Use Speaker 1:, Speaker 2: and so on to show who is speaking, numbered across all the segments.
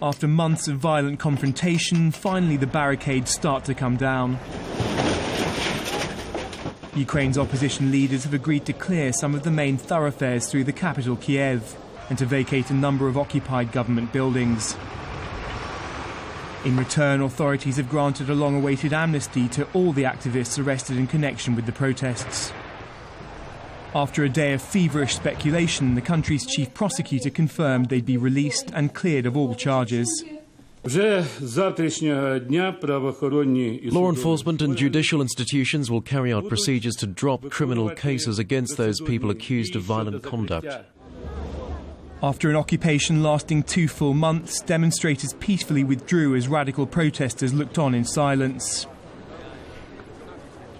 Speaker 1: After months of violent confrontation, finally the barricades start to come down. Ukraine's opposition leaders have agreed to clear some of the main thoroughfares through the capital, Kiev, and to vacate a number of occupied government buildings. In return, authorities have granted a long-awaited amnesty to all the activists arrested in connection with the protests. After a day of feverish speculation, the country's chief prosecutor confirmed they'd be released and cleared of all charges.
Speaker 2: Law enforcement and judicial institutions will carry out procedures to drop criminal cases against those people accused of violent conduct.
Speaker 1: After an occupation lasting 2 full months, demonstrators peacefully withdrew as radical protesters looked on in silence.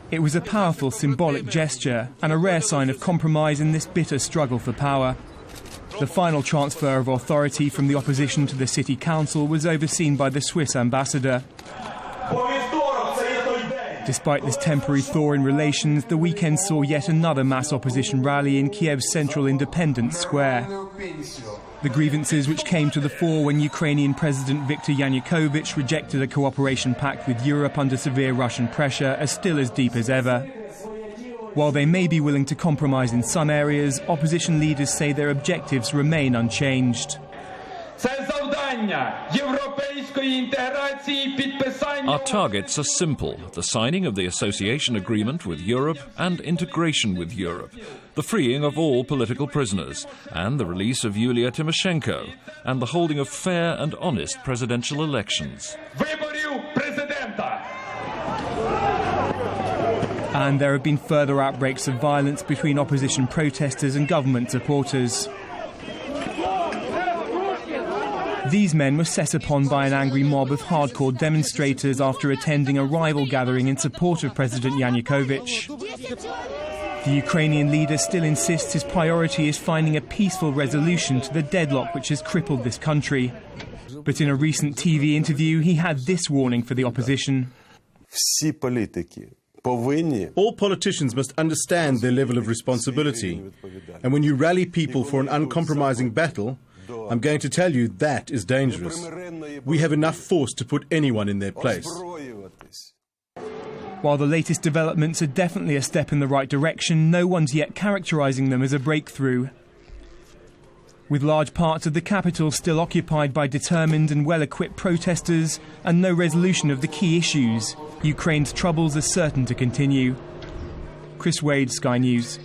Speaker 1: It was a powerful symbolic gesture and a rare sign of compromise in this bitter struggle for power. The final transfer of authority from the opposition to the city council was overseen by the Swiss ambassador. Despite this temporary thaw in relations, the weekend saw yet another mass opposition rally in Kiev's central Independence Square. The grievances which came to the fore when Ukrainian President Viktor Yanukovych rejected a cooperation pact with Europe under severe Russian pressure are still as deep as ever. While they may be willing to compromise in some areas, opposition leaders say their objectives remain unchanged.
Speaker 3: Our targets are simple: the signing of the association agreement with Europe and integration with Europe, the freeing of all political prisoners, and the release of Yulia Tymoshenko, and the holding of fair and honest presidential elections.
Speaker 1: And there have been further outbreaks of violence between opposition protesters and government supporters. These men were set upon by an angry mob of hardcore demonstrators after attending a rival gathering in support of President Yanukovych. The Ukrainian leader still insists his priority is finding a peaceful resolution to the deadlock which has crippled this country. But in a recent TV interview, he had this warning for the opposition.
Speaker 4: All politicians must understand their level of responsibility. And when you rally people for an uncompromising battle, I'm going to tell you that is dangerous. We have enough force to put anyone in their place.
Speaker 1: While the latest developments are definitely a step in the right direction, no one's yet characterising them as a breakthrough. With large parts of the capital still occupied by determined and well-equipped protesters and no resolution of the key issues, Ukraine's troubles are certain to continue. Chris Wade, Sky News.